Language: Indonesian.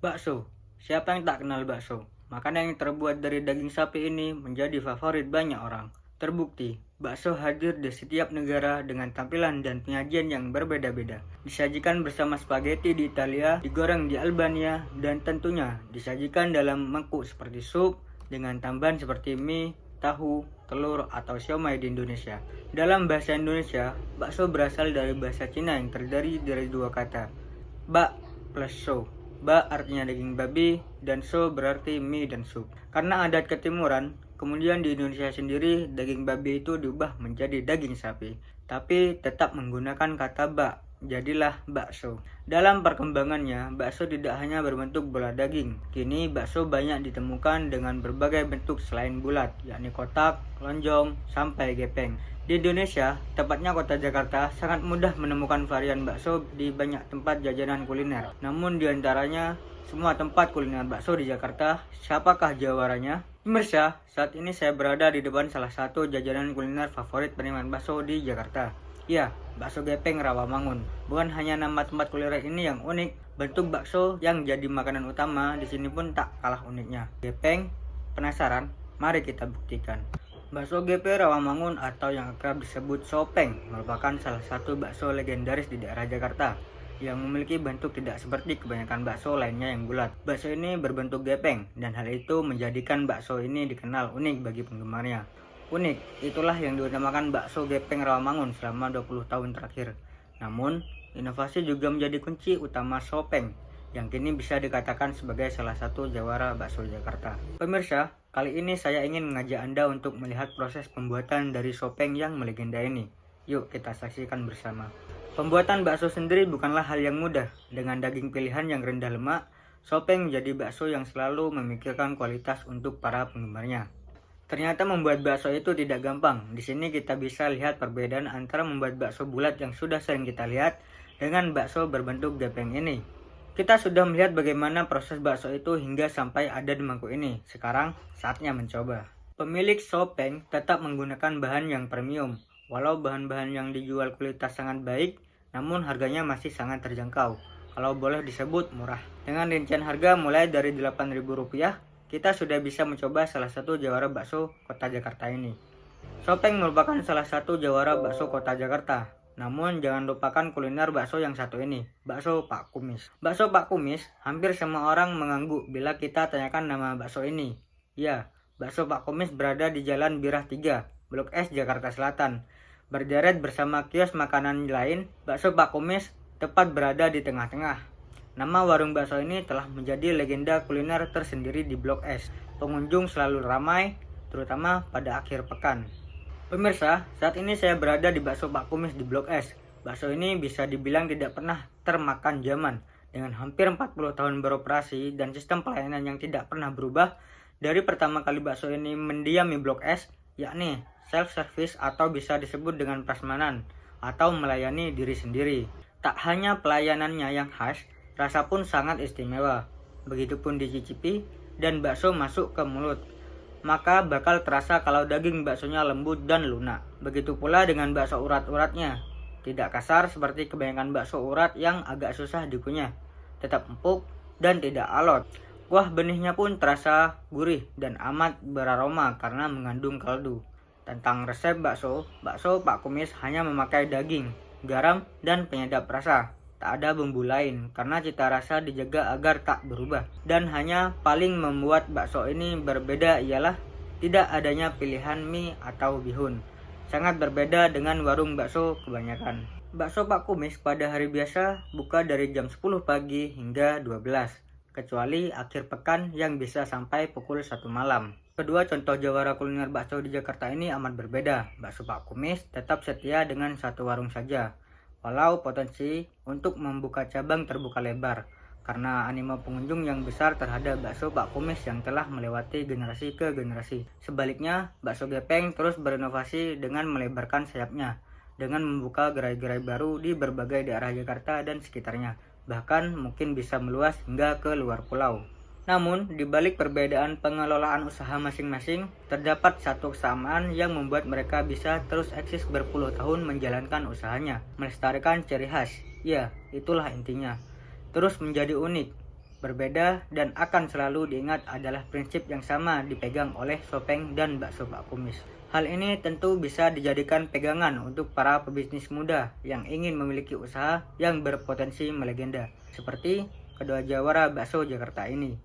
Bakso. Siapa yang tak kenal bakso? Makanan yang terbuat dari daging sapi ini menjadi favorit banyak orang. Terbukti, bakso hadir di setiap negara dengan tampilan dan penyajian yang berbeda-beda. Disajikan bersama spaghetti di Italia, digoreng di Albania, dan tentunya disajikan dalam mangkuk seperti sup dengan tambahan seperti mie, tahu, telur, atau siomay di Indonesia. Dalam bahasa Indonesia, bakso berasal dari bahasa Cina yang terdiri dari dua kata, bak plus so. Ba artinya daging babi, dan so berarti mie dan sup. Karena adat ketimuran, kemudian di Indonesia sendiri daging babi itu diubah menjadi daging sapi. Tapi tetap menggunakan kata bak, jadilah bakso. Dalam perkembangannya, bakso tidak hanya berbentuk bola daging. Kini bakso banyak ditemukan dengan berbagai bentuk selain bulat, yakni kotak, lonjong, sampai gepeng. Di Indonesia, tepatnya kota Jakarta, sangat mudah menemukan varian bakso di banyak tempat jajanan kuliner. Namun di antaranya, semua tempat kuliner bakso di Jakarta, siapakah jawarannya? Pemirsa, saat ini saya berada di depan salah satu jajanan kuliner favorit penikmat bakso di Jakarta. Ya, bakso gepeng Rawamangun. Bukan hanya nama tempat kuliner ini yang unik, bentuk bakso yang jadi makanan utama di sini pun tak kalah uniknya. Gepeng, penasaran? Mari kita buktikan. Bakso GP Rawamangun atau yang akrab disebut Sopeng merupakan salah satu bakso legendaris di daerah Jakarta yang memiliki bentuk tidak seperti kebanyakan bakso lainnya yang bulat. Bakso ini berbentuk gepeng dan hal itu menjadikan bakso ini dikenal unik bagi penggemarnya. Unik, itulah yang dinamakan bakso gepeng Rawamangun selama 20 tahun terakhir. Namun, inovasi juga menjadi kunci utama Sopeng yang kini bisa dikatakan sebagai salah satu jawara bakso Jakarta. Pemirsa, kali ini saya ingin mengajak Anda untuk melihat proses pembuatan dari Sopeng yang melegenda ini. Yuk kita saksikan bersama. Pembuatan bakso sendiri bukanlah hal yang mudah. Dengan daging pilihan yang rendah lemak, Sopeng menjadi bakso yang selalu memikirkan kualitas untuk para penggemarnya. Ternyata membuat bakso itu tidak gampang. Di sini kita bisa lihat perbedaan antara membuat bakso bulat yang sudah sering kita lihat dengan bakso berbentuk gepeng ini. Kita sudah melihat bagaimana proses bakso itu hingga sampai ada di mangkuk ini. Sekarang saatnya mencoba. Pemilik Sopeng tetap menggunakan bahan yang premium. Walau bahan-bahan yang dijual kualitas sangat baik, namun harganya masih sangat terjangkau. Kalau boleh disebut murah. Dengan rincian harga mulai dari Rp8.000, kita sudah bisa mencoba salah satu jawara bakso kota Jakarta ini. Sopeng merupakan salah satu jawara bakso kota Jakarta. Namun jangan lupakan kuliner bakso yang satu ini, bakso Pak Kumis. Bakso Pak Kumis, hampir semua orang mengangguk bila kita tanyakan nama bakso ini. Ya, bakso Pak Kumis berada di Jalan Birah 3, Blok S, Jakarta Selatan. Berderet bersama kios makanan lain, bakso Pak Kumis tepat berada di tengah-tengah. Nama warung bakso ini telah menjadi legenda kuliner tersendiri di Blok S. Pengunjung selalu ramai, terutama pada akhir pekan. Pemirsa, saat ini saya berada di bakso Pak Kumis di Blok S. Bakso ini bisa dibilang tidak pernah termakan zaman. Dengan hampir 40 tahun beroperasi dan sistem pelayanan yang tidak pernah berubah, dari pertama kali bakso ini mendiami Blok S, yakni self-service atau bisa disebut dengan prasmanan, atau melayani diri sendiri. Tak hanya pelayanannya yang khas, rasa pun sangat istimewa. Begitupun dicicipi dan bakso masuk ke mulut, maka bakal terasa kalau daging baksonya lembut dan lunak. Begitu pula dengan bakso urat-uratnya. Tidak kasar seperti kebanyakan bakso urat yang agak susah dikunyah. Tetap empuk dan tidak alot. Kuah benihnya pun terasa gurih dan amat beraroma karena mengandung kaldu. Tentang resep bakso Pak Kumis hanya memakai daging, garam, dan penyedap rasa. Tak ada bumbu lain karena cita rasa dijaga agar tak berubah. Dan hanya paling membuat bakso ini berbeda ialah tidak adanya pilihan mie atau bihun. Sangat berbeda dengan warung bakso kebanyakan. Bakso Pak Kumis pada hari biasa buka dari jam 10 pagi hingga 12, kecuali akhir pekan yang bisa sampai pukul 1 malam. Kedua contoh jawara kuliner bakso di Jakarta ini amat berbeda. Bakso Pak Kumis tetap setia dengan satu warung saja, walau potensi untuk membuka cabang terbuka lebar karena animo pengunjung yang besar terhadap bakso Pak Kumis yang telah melewati generasi ke generasi. Sebaliknya, bakso gepeng terus berinovasi dengan melebarkan sayapnya, dengan membuka gerai-gerai baru di berbagai daerah Jakarta dan sekitarnya, bahkan mungkin bisa meluas hingga ke luar pulau. Namun, di balik perbedaan pengelolaan usaha masing-masing, terdapat satu kesamaan yang membuat mereka bisa terus eksis berpuluh tahun menjalankan usahanya, melestarikan ciri khas. Ya, itulah intinya. Terus menjadi unik. Berbeda dan akan selalu diingat adalah prinsip yang sama dipegang oleh Sopeng dan Bakso Pak Kumis. Hal ini tentu bisa dijadikan pegangan untuk para pebisnis muda yang ingin memiliki usaha yang berpotensi melegenda, seperti kedua jawara bakso Jakarta ini.